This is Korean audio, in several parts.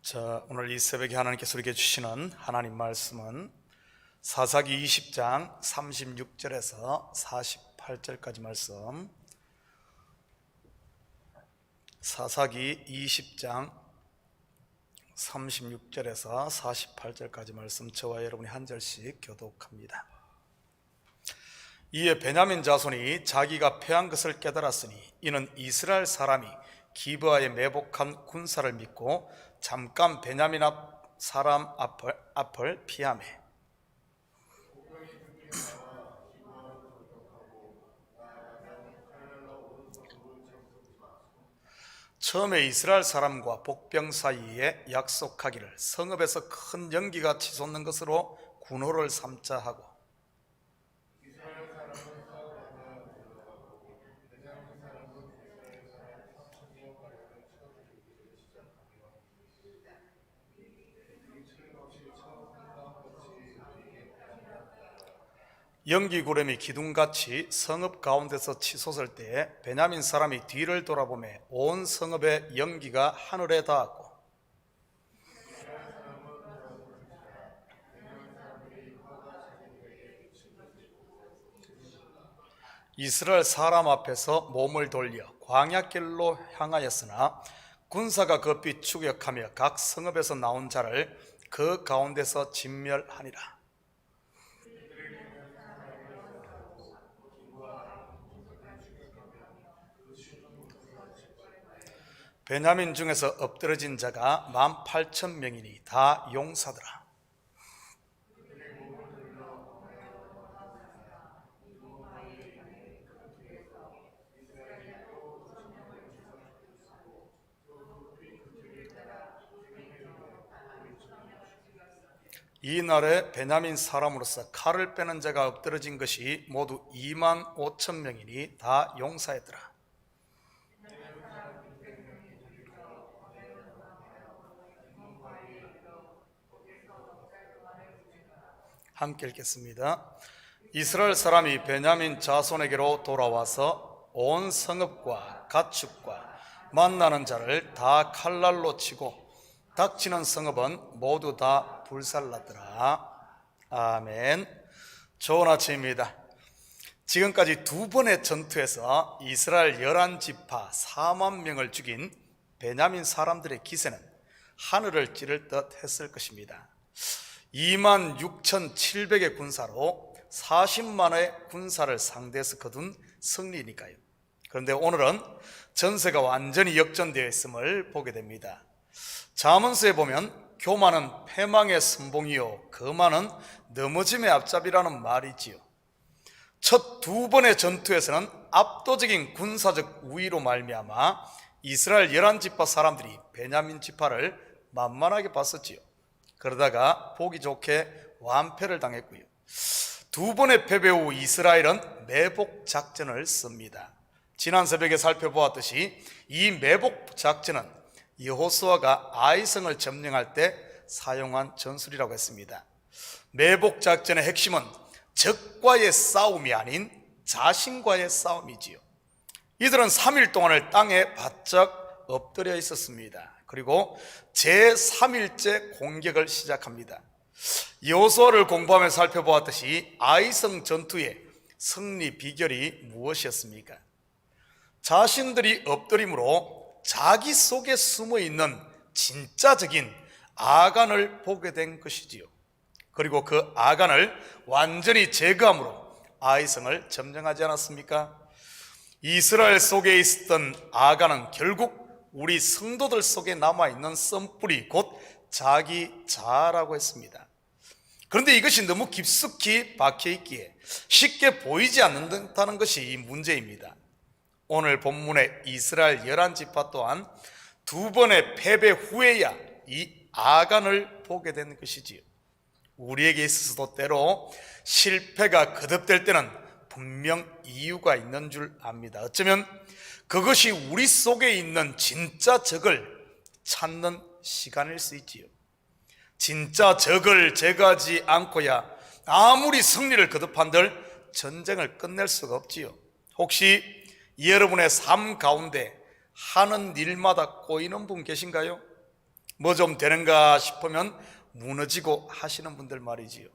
자, 오늘 이 새벽에 하나님께서 우리에게 주시는 하나님 말씀은 사사기 20장 36절에서 48절까지 말씀. 사사기 20장 36절에서 48절까지 말씀, 저와 여러분이 한 절씩 교독합니다. 이에 베냐민 자손이 자기가 패한 것을 깨달았으니 이는 이스라엘 사람이 기브아에 매복한 군사를 믿고 잠깐 베냐민 사람 앞을 피하매. 처음에 이스라엘 사람과 복병 사이에 약속하기를 성읍에서 큰 연기가 치솟는 것으로 군호를 삼자 하고, 연기 구름이 기둥같이 성읍 가운데서 치솟을 때에 베냐민 사람이 뒤를 돌아보며 온 성읍의 연기가 하늘에 닿았고, 이스라엘 사람 앞에서 몸을 돌려 광야길로 향하였으나 군사가 급히 추격하며 각 성읍에서 나온 자를 그 가운데서 진멸하니라. 베냐민 중에서 엎드러진 자가 18,000명이니 다 용사더라. 이 날에 베냐민 사람으로서 칼을 빼는 자가 엎드러진 것이 모두 25,000명이니 다 용사였더라. 함께 읽겠습니다. 이스라엘 사람이 베냐민 자손에게로 돌아와서 온 성읍과 가축과 만나는 자를 다 칼날로 치고 닥치는 성읍은 모두 다 불살랐더라. 아멘. 좋은 아침입니다. 지금까지 두 번의 전투에서 이스라엘 11지파 4만 명을 죽인 베냐민 사람들의 기세는 하늘을 찌를 듯 했을 것입니다. 26,700의 군사로 40만의 군사를 상대해서 거둔 승리니까요. 그런데 오늘은 전세가 완전히 역전되어 있음을 보게 됩니다. 잠언서에 보면 교만은 패망의 선봉이요 거만은 넘어짐의 앞잡이라는 말이지요. 첫 두 번의 전투에서는 압도적인 군사적 우위로 말미암아 이스라엘 11지파 사람들이 베냐민 지파를 만만하게 봤었지요. 그러다가 보기 좋게 완패를 당했고요. 두 번의 패배 후 이스라엘은 매복 작전을 씁니다. 지난 새벽에 살펴보았듯이 이 매복 작전은 여호수아가 아이성을 점령할 때 사용한 전술이라고 했습니다. 매복 작전의 핵심은 적과의 싸움이 아닌 자신과의 싸움이지요. 이들은 3일 동안을 땅에 바짝 엎드려 있었습니다. 그리고 제3일째 공격을 시작합니다. 여호수아를 공부하며 살펴보았듯이 아이성 전투의 승리 비결이 무엇이었습니까? 자신들이 엎드림으로 자기 속에 숨어있는 진짜적인 아간을 보게 된 것이지요. 그리고 그 아간을 완전히 제거함으로 아이성을 점령하지 않았습니까? 이스라엘 속에 있었던 아간은 결국 우리 성도들 속에 남아있는 썬뿌리 곧 자기 자아라고 했습니다. 그런데 이것이 너무 깊숙이 박혀있기에 쉽게 보이지 않는다는 것이 이 문제입니다. 오늘 본문의 이스라엘 11지파 또한 두 번의 패배 후에야 이 아간을 보게 된 것이지요. 우리에게 있어서도 때로 실패가 거듭될 때는 분명 이유가 있는 줄 압니다. 어쩌면 그것이 우리 속에 있는 진짜 적을 찾는 시간일 수 있지요. 진짜 적을 제거하지 않고야 아무리 승리를 거듭한들 전쟁을 끝낼 수가 없지요. 혹시 여러분의 삶 가운데 하는 일마다 꼬이는 분 계신가요? 뭐 좀 되는가 싶으면 무너지고 하시는 분들 말이지요.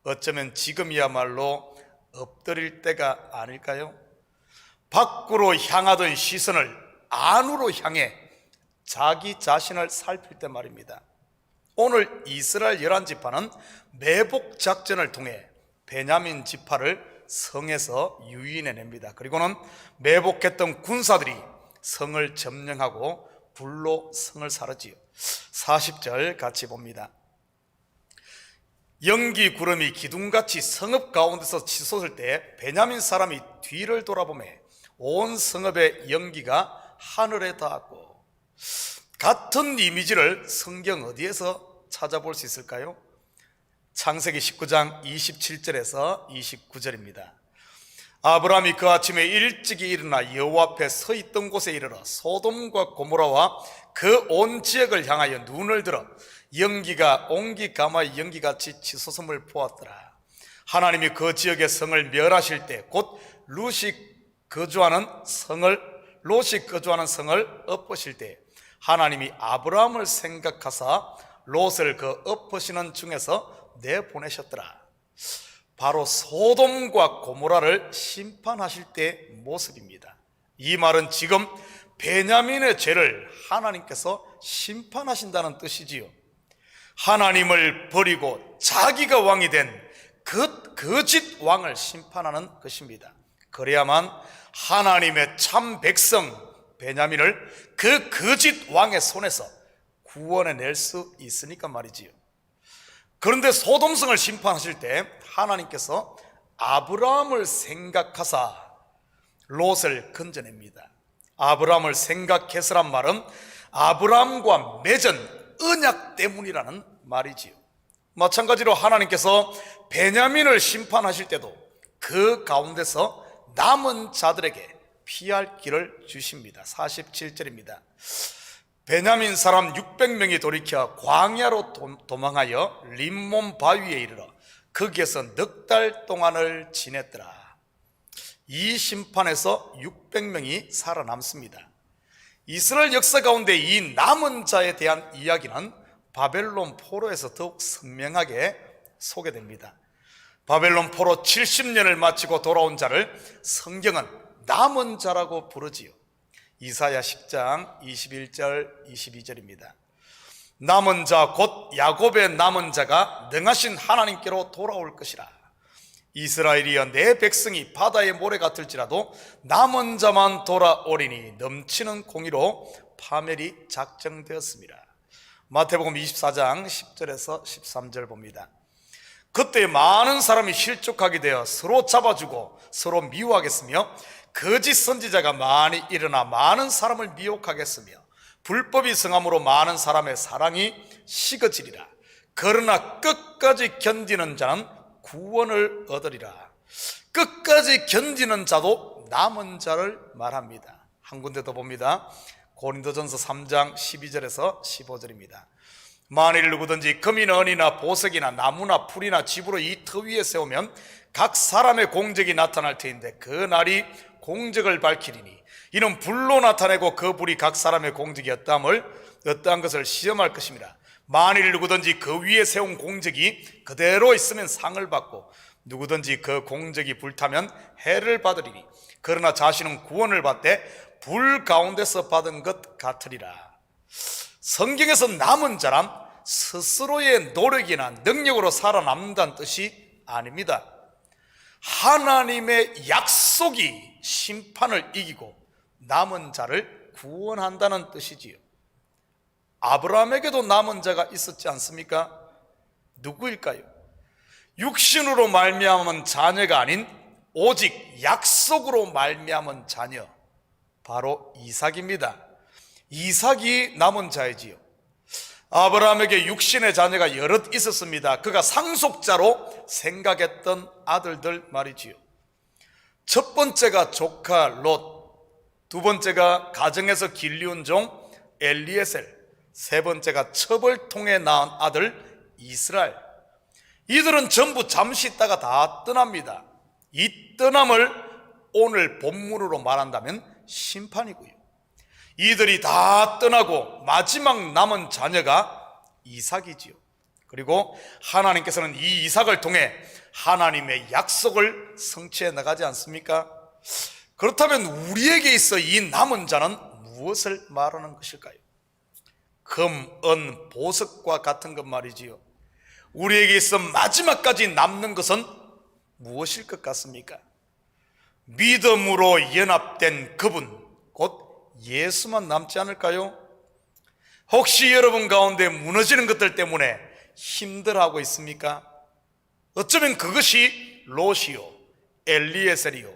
어쩌면 지금이야말로 엎드릴 때가 아닐까요? 밖으로 향하던 시선을 안으로 향해 자기 자신을 살필 때 말입니다. 오늘 이스라엘 11지파는 매복 작전을 통해 베냐민 지파를 성에서 유인해냅니다. 그리고는 매복했던 군사들이 성을 점령하고 불로 성을 사르지요. 40절 같이 봅니다. 연기 구름이 기둥같이 성읍 가운데서 치솟을 때 베냐민 사람이 뒤를 돌아보며 온 성읍의 연기가 하늘에 닿았고, 같은 이미지를 성경 어디에서 찾아볼 수 있을까요? 창세기 19장 27절에서 29절입니다. 아브라함이 그 아침에 일찍이 일어나 여호와 앞에 서 있던 곳에 이르러 소돔과 고모라와 그 온 지역을 향하여 눈을 들어 연기가 온기 가마의 연기같이 치솟음을 보았더라. 하나님이 그 지역의 성을 멸하실 때 곧 롯이 거주하는 성을 엎으실 때 하나님이 아브라함을 생각하사 롯을 그 엎으시는 중에서 내보내셨더라. 바로 소돔과 고모라를 심판하실 때 모습입니다. 이 말은 지금 베냐민의 죄를 하나님께서 심판하신다는 뜻이지요. 하나님을 버리고 자기가 왕이 된 그 거짓 왕을 심판하는 것입니다. 그래야만 하나님의 참 백성 베냐민을 그 거짓 왕의 손에서 구원해낼 수 있으니까 말이지요. 그런데 소돔성을 심판하실 때 하나님께서 아브라함을 생각하사 롯을 건져냅니다. 아브라함을 생각해서란 말은 아브라함과 맺은 언약 때문이라는 말이지요. 마찬가지로 하나님께서 베냐민을 심판하실 때도 그 가운데서 남은 자들에게 피할 길을 주십니다. 47절입니다. 베냐민 사람 600명이 돌이켜 광야로 도망하여 림몬 바위에 이르러 거기에서 넉 달 동안을 지냈더라. 이 심판에서 600명이 살아남습니다. 이스라엘 역사 가운데 이 남은 자에 대한 이야기는 바벨론 포로에서 더욱 선명하게 소개됩니다. 바벨론 포로 70년을 마치고 돌아온 자를 성경은 남은 자라고 부르지요. 이사야 10장 21절 22절입니다. 남은 자 곧 야곱의 남은 자가 능하신 하나님께로 돌아올 것이라. 이스라엘이여 내 백성이 바다의 모래 같을지라도 남은 자만 돌아오리니 넘치는 공의로 파멸이 작정되었습니다. 마태복음 24장 10절에서 13절 봅니다. 그때 많은 사람이 실족하게 되어 서로 잡아주고 서로 미워하겠으며 거짓 선지자가 많이 일어나 많은 사람을 미혹하겠으며 불법이 성함으로 많은 사람의 사랑이 식어지리라. 그러나 끝까지 견디는 자는 구원을 얻으리라. 끝까지 견디는 자도 남은 자를 말합니다. 한 군데 더 봅니다. 고린도전서 3장 12절에서 15절입니다. 만일 누구든지 금이나 은이나 보석이나 나무나 풀이나 집으로 이 터 위에 세우면 각 사람의 공적이 나타날 터인데 그 날이 공적을 밝히리니 이는 불로 나타내고 그 불이 각 사람의 공적이 어떠한 것을 시험할 것입니다. 만일 누구든지 그 위에 세운 공적이 그대로 있으면 상을 받고 누구든지 그 공적이 불타면 해를 받으리니 그러나 자신은 구원을 받되 불 가운데서 받은 것 같으리라. 성경에서 남은 자란 스스로의 노력이나 능력으로 살아남는다는 뜻이 아닙니다. 하나님의 약속이 심판을 이기고 남은 자를 구원한다는 뜻이지요. 아브라함에게도 남은 자가 있었지 않습니까? 누구일까요? 육신으로 말미암은 자녀가 아닌 오직 약속으로 말미암은 자녀, 바로 이삭입니다. 이삭이 남은 자이지요. 아브라함에게 육신의 자녀가 여럿 있었습니다. 그가 상속자로 생각했던 아들들 말이지요. 첫 번째가 조카 롯, 두 번째가 가정에서 길리운 종 엘리에셀, 세 번째가 첩을 통해 낳은 아들 이스라엘. 이들은 전부 잠시 있다가 다 떠납니다. 이 떠남을 오늘 본문으로 말한다면 심판이고요. 이들이 다 떠나고 마지막 남은 자녀가 이삭이지요. 그리고 하나님께서는 이 이삭을 통해 하나님의 약속을 성취해 나가지 않습니까? 그렇다면 우리에게 있어 이 남은 자는 무엇을 말하는 것일까요? 금, 은, 보석과 같은 것 말이지요. 우리에게 있어 마지막까지 남는 것은 무엇일 것 같습니까? 믿음으로 연합된 그분, 곧 예수만 남지 않을까요? 혹시 여러분 가운데 무너지는 것들 때문에 힘들어하고 있습니까? 어쩌면 그것이 롯이요, 엘리에셀이요,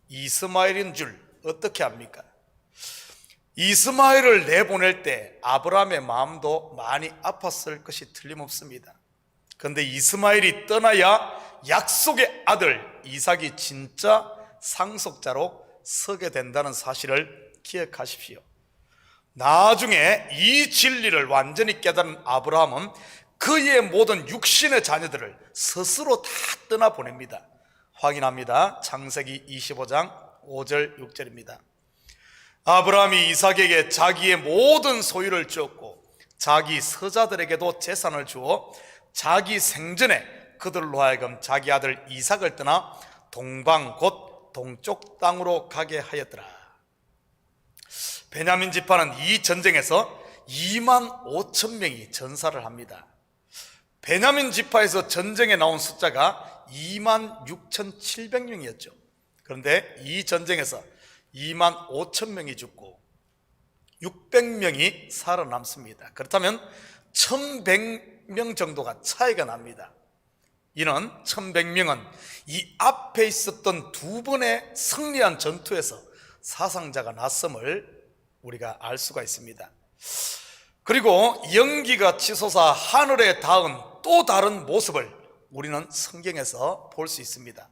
이스마엘인 줄 어떻게 압니까? 이스마엘을 내보낼 때 아브라함의 마음도 많이 아팠을 것이 틀림없습니다. 그런데 이스마엘이 떠나야 약속의 아들 이삭이 진짜 상속자로 서게 된다는 사실을 기억하십시오. 나중에 이 진리를 완전히 깨달은 아브라함은 그의 모든 육신의 자녀들을 스스로 다 떠나보냅니다. 확인합니다. 창세기 25장 5절 6절입니다. 아브라함이 이삭에게 자기의 모든 소유를 주었고 자기 서자들에게도 재산을 주어 자기 생전에 그들로 하여금 자기 아들 이삭을 떠나 동방 곧 동쪽 땅으로 가게 하였더라. 베냐민 지파는 이 전쟁에서 2만 5천 명이 전사를 합니다. 베냐민 지파에서 전쟁에 나온 숫자가 2만 6,700명이었죠. 그런데 이 전쟁에서 2만 5천 명이 죽고 600명이 살아남습니다. 그렇다면 1,100명 정도가 차이가 납니다. 이는 1,100명은 이 앞에 있었던 두 번의 승리한 전투에서 사상자가 났음을 우리가 알 수가 있습니다. 그리고 연기가 치솟아 하늘에 닿은 또 다른 모습을 우리는 성경에서 볼 수 있습니다.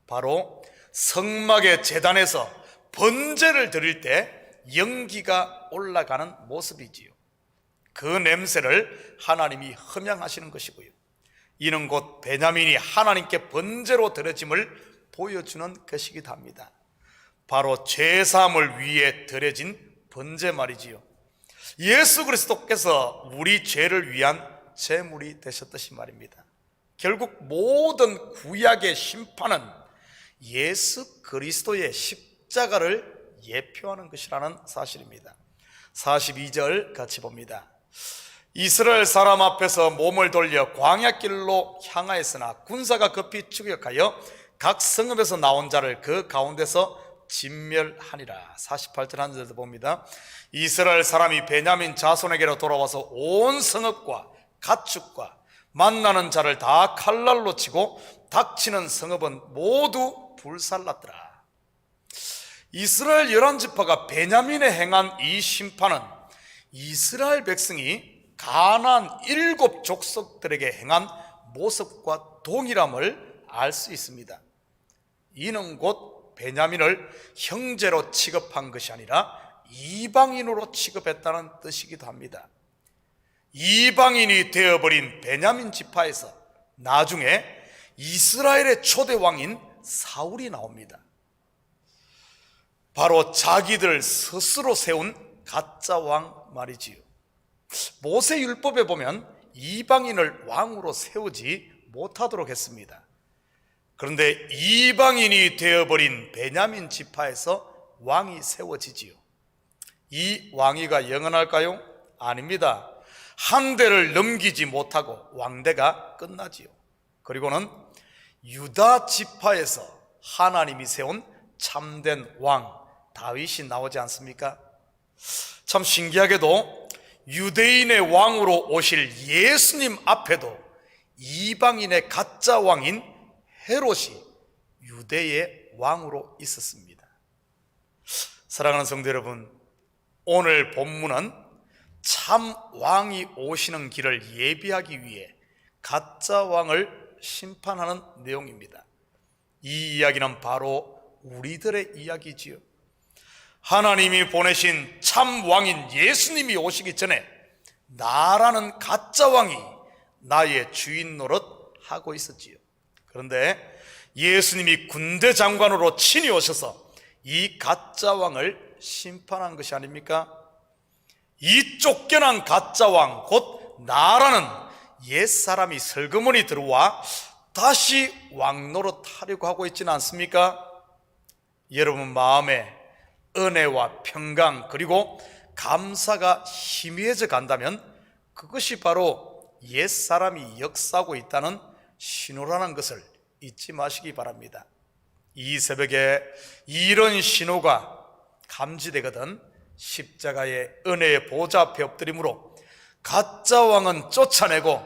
바로 성막의 제단에서 번제를 드릴 때 연기가 올라가는 모습이지요. 그 냄새를 하나님이 흠양하시는 것이고요. 이는 곧 베냐민이 하나님께 번제로 드려짐을 보여주는 것이기도 합니다. 바로 죄사함을 위해 드려진 번제 말이지요. 예수 그리스도께서 우리 죄를 위한 제물이 되셨듯이 말입니다. 결국 모든 구약의 심판은 예수 그리스도의 십자가를 예표하는 것이라는 사실입니다. 42절 같이 봅니다. 이스라엘 사람 앞에서 몸을 돌려 광야길로 향하였으나 군사가 급히 추격하여 각 성읍에서 나온 자를 그 가운데서 진멸하니라. 48절 한 절도 봅니다. 이스라엘 사람이 베냐민 자손에게로 돌아와서 온 성읍과 가축과 만나는 자를 다 칼날로 치고 닥치는 성읍은 모두 불살랐더라. 이스라엘 11지파가 베냐민에 행한 이 심판은 이스라엘 백성이 가나안 7족속들에게 행한 모습과 동일함을 알 수 있습니다. 이는 곧 베냐민을 형제로 취급한 것이 아니라 이방인으로 취급했다는 뜻이기도 합니다. 이방인이 되어버린 베냐민 지파에서 나중에 이스라엘의 초대 왕인 사울이 나옵니다. 바로 자기들 스스로 세운 가짜 왕 말이지요. 모세 율법에 보면 이방인을 왕으로 세우지 못하도록 했습니다. 그런데 이방인이 되어버린 베냐민 지파에서 왕이 세워지지요. 이 왕위가 영원할까요? 아닙니다. 한 대를 넘기지 못하고 왕대가 끝나지요. 그리고는 유다 지파에서 하나님이 세운 참된 왕 다윗이 나오지 않습니까? 참 신기하게도 유대인의 왕으로 오실 예수님 앞에도 이방인의 가짜 왕인 헤롯이 유대의 왕으로 있었습니다. 사랑하는 성도 여러분, 오늘 본문은 참 왕이 오시는 길을 예비하기 위해 가짜 왕을 심판하는 내용입니다. 이 이야기는 바로 우리들의 이야기지요. 하나님이 보내신 참 왕인 예수님이 오시기 전에 나라는 가짜 왕이 나의 주인 노릇 하고 있었지요. 그런데 예수님이 군대 장관으로 친히 오셔서 이 가짜 왕을 심판한 것이 아닙니까? 이 쫓겨난 가짜 왕 곧 나라는 옛사람이 슬그머니 들어와 다시 왕 노릇하려고 하고 있지는 않습니까? 여러분 마음에 은혜와 평강 그리고 감사가 희미해져 간다면 그것이 바로 옛사람이 역사하고 있다는 신호라는 것을 잊지 마시기 바랍니다. 이 새벽에 이런 신호가 감지되거든 십자가의 은혜의 보좌 앞에 엎드림으로 가짜 왕은 쫓아내고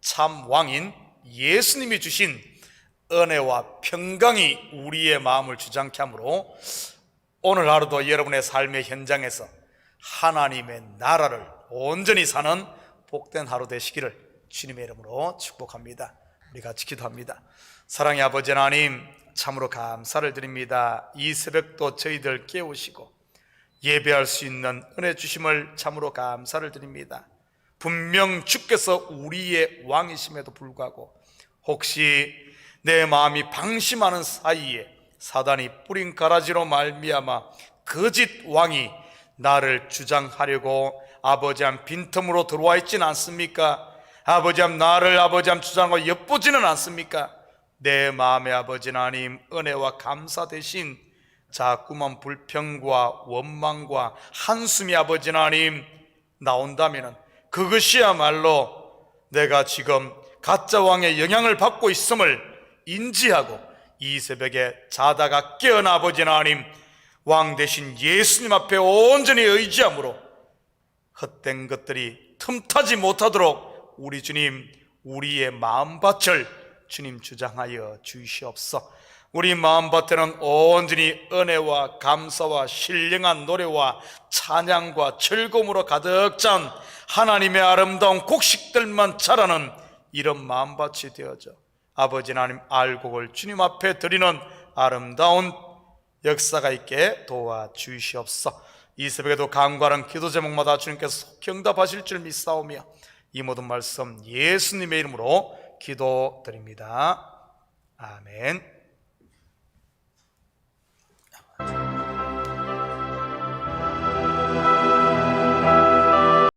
참 왕인 예수님이 주신 은혜와 평강이 우리의 마음을 주장케 하므로 오늘 하루도 여러분의 삶의 현장에서 하나님의 나라를 온전히 사는 복된 하루 되시기를 주님의 이름으로 축복합니다. 우리 같이 기도합니다. 사랑의 아버지 하나님, 참으로 감사를 드립니다. 이 새벽도 저희들 깨우시고 예배할 수 있는 은혜 주심을 참으로 감사를 드립니다. 분명 주께서 우리의 왕이심에도 불구하고 혹시 내 마음이 방심하는 사이에 사단이 뿌린 가라지로 말미암아 거짓 왕이 나를 주장하려고 아버지함 빈틈으로 들어와 있지는 않습니까? 아버지함 나를 아버지함 주장하고 엿보지는 않습니까? 내 마음의 아버지 하나님, 은혜와 감사 대신 자꾸만 불평과 원망과 한숨이 아버지 하나님 나온다면 그것이야말로 내가 지금 가짜 왕의 영향을 받고 있음을 인지하고 이 새벽에 자다가 깨어나 아버지 하나님 왕 대신 예수님 앞에 온전히 의지함으로 헛된 것들이 틈타지 못하도록 우리 주님, 우리의 마음밭을 주님 주장하여 주시옵소서. 우리 마음밭에는 온전히 은혜와 감사와 신령한 노래와 찬양과 즐거움으로 가득 찬 하나님의 아름다운 곡식들만 자라는 이런 마음밭이 되어져 아버지 하나님 알곡을 주님 앞에 드리는 아름다운 역사가 있게 도와주시옵소서. 이 새벽에도 간과하는 기도 제목마다 주님께서 경답하실 줄 믿사오며 이 모든 말씀 예수님의 이름으로 기도드립니다. 아멘.